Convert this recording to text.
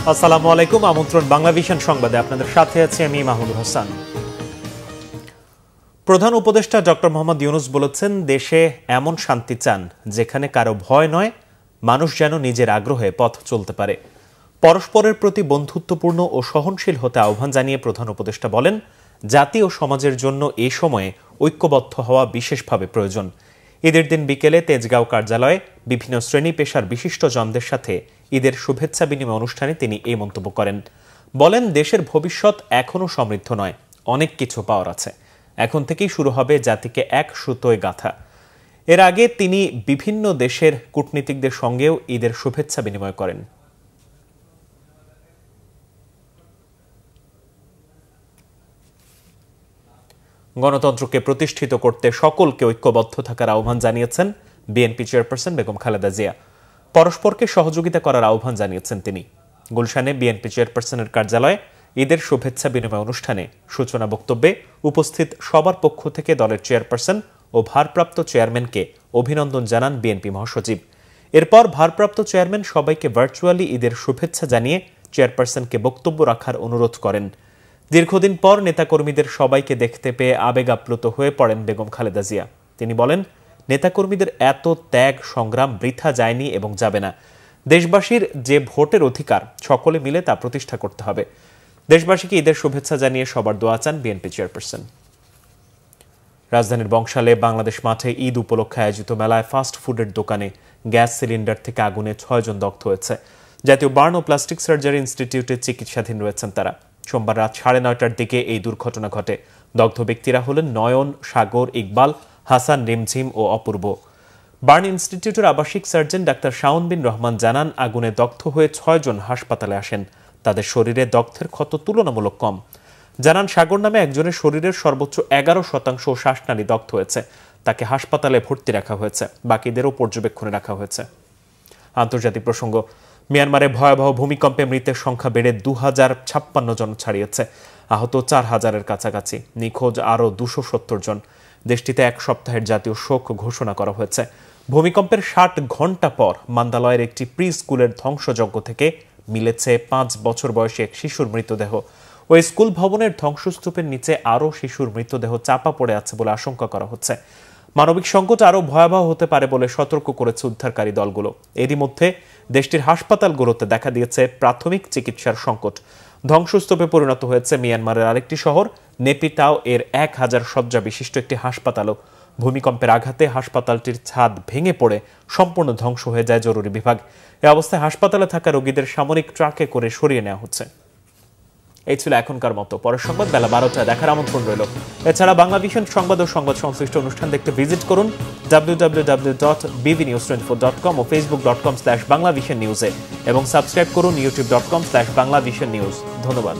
আসসালামু আলাইকুম। আমন্ত্রণ বাংলা ভিশন সংবাদে আপনাদের সাথে আছি আমি মাহমুদুল হাসান। প্রধান উপদেষ্টা ডক্টর মোহাম্মদ ইউনূস বলেছেন, দেশে এমন শান্তি চান যেখানে কারো ভয় নয়, মানুষ যেন নিজের আগ্রহে পথ চলতে পারে। পরস্পরের প্রতি বন্ধুত্বপূর্ণ ও সহনশীল হতে আহ্বান জানিয়ে প্রধান উপদেষ্টা বলেন, জাতি ও সমাজের জন্য এ সময়ে ঐক্যবদ্ধ হওয়া বিশেষভাবে প্রয়োজন। ঈদের দিন বিকেলে তেজগাঁও কার্যালয়ে বিভিন্ন শ্রেণী পেশার বিশিষ্টজনদের সাথে ঈদের শুভেচ্ছা বিনিময় অনুষ্ঠানে তিনি এই মন্তব্য করেন। বলেন, দেশের ভবিষ্যৎ এখনও সমৃদ্ধ নয়, অনেক কিছু পাওয়ার আছে। এখন থেকেই শুরু হবে জাতিকে এক সুতোয় গাঁথা। এর আগে তিনি বিভিন্ন দেশের কূটনীতিকদের সঙ্গেও ঈদের শুভেচ্ছা বিনিময় করেন। গণতন্ত্রকে প্রতিষ্ঠিত করতে সকলকে ঐক্যবদ্ধ থাকার আহ্বান জানিয়েছেন বিএনপি চেয়ারপারসন বেগম খালেদা জিয়া। পরস্পরকে সহযোগিতা করার আহ্বান জানিয়েছেন তিনি। গুলশানে বিএনপি চেয়ারপারসনের কার্যালয়ে ঈদের শুভেচ্ছা বিনিময় অনুষ্ঠানে সূচনা বক্তব্যে উপস্থিত সবার পক্ষ থেকে দলের চেয়ারপারসন ও ভারপ্রাপ্ত চেয়ারম্যানকে অভিনন্দন জানান বিএনপি মহাসচিব। এরপর ভারপ্রাপ্ত চেয়ারম্যান সবাইকে ভার্চুয়ালি ঈদের শুভেচ্ছা জানিয়ে চেয়ারপারসনকে বক্তব্য রাখার অনুরোধ করেন। দীর্ঘদিন পর নেতাকর্মীদের সবাইকে দেখতে পেয়ে আবেগ আপ্লুত হয়ে পড়েন বেগম খালেদা জিয়া। তিনি বলেন, নেতাকর্মীদের এত ত্যাগ সংগ্রাম বৃথা যায়নি এবং যাবে না। দেশবাসীর যে ভোটের অধিকার, সকলে মিলে তা প্রতিষ্ঠা করতে হবে। দেশবাসীকে ঈদের শুভেচ্ছা জানিয়ে সবার দোয়া চান বিএনপি চেয়ারপারসন। রাজধানীর বংশালে বাংলাদেশ মাঠে ঈদ উপলক্ষে আয়োজিত মেলায় ফাস্ট ফুডের দোকানে গ্যাস সিলিন্ডার থেকে আগুনে 6 জন দগ্ধ হয়েছে। জাতীয় বার্ন ও প্লাস্টিক সার্জারি ইনস্টিটিউটে চিকিৎসাধীন রয়েছেন তারা। সোমবার রাত 9:30টার দিকে এই দুর্ঘটনা ঘটে। দগ্ধ ব্যক্তিরা হলেন নয়ন, সাগর, ইকবাল, হাসান, রিমঝিম ও অপূর্ব। বার্ন ইনস্টিটিউটের আবাসিক সার্জন ডাক্তার শাওন বিন রহমান জানান, আগুনে দগ্ধ হয়ে 6 জন হাসপাতালে আসেন। তাদের শরীরে দগ্ধের ক্ষত তুলনামূলক কম। জানান, সাগর নামে একজনের শরীরের সর্বোচ্চ 11% শ্বাসনালী দগ্ধ হয়েছে। তাকে হাসপাতালে ভর্তি রাখা হয়েছে, বাকিদেরও পর্যবেক্ষণে রাখা হয়েছে। আন্তর্জাতিক প্রসঙ্গ, মিয়ানমারে ভয়াবহ ভূমিকম্পে মৃতের সংখ্যা বেড়ে 2056 জন ছাড়িয়েছে। আহত 4000-এর কাছাকাছি, নিখোঁজ আরও 270 জন। দেশটিতে 1 সপ্তাহের জাতীয় শোক ঘোষণা করা হয়েছে। ভূমিকম্পের 60 ঘণ্টা পর মান্দালয়ের একটি প্রি স্কুলের ধ্বংসযজ্ঞ থেকে মিলেছে 5 বছর বয়সী এক শিশুর মৃতদেহ। ওই স্কুল ভবনের ধ্বংসস্তূপের নিচে আরও শিশুর মৃতদেহ চাপা পড়ে আছে বলে আশঙ্কা করা হচ্ছে। মানবিক সংকট আরও ভয়াবহ হতে পারে বলে সতর্ক করেছে উদ্ধারকারী দলগুলো। এরই মধ্যে দেশটির হাসপাতালগুলোতে দেখা দিয়েছে প্রাথমিক চিকিৎসার সংকট। ধ্বংসস্তূপে পরিণত হয়েছে মিয়ানমারের আরেকটি শহর নেপিতাও এর 1000 শয্যা বিশিষ্ট একটি হাসপাতালও। ভূমিকম্পের আঘাতে হাসপাতালটির ছাদ ভেঙে পড়ে সম্পূর্ণ ধ্বংস হয়ে যায় জরুরি বিভাগ। এ অবস্থায় হাসপাতালে থাকা রোগীদের সামরিক ট্রাকে করে সরিয়ে নেওয়া হচ্ছে। এই ছিল এখনকার মতো। পরের সংবাদ বেলা 12টায় দেখার আমন্ত্রণ রইল। এছাড়া বাংলা ভিশন সংবাদ ও সংবাদ সংশ্লিষ্ট অনুষ্ঠান দেখতে ভিজিট করুন www.bbnews24.com ও facebook.com/banglavisionnews এবং সাবস্ক্রাইব করুন youtube.com/banglavisionnews। ধন্যবাদ।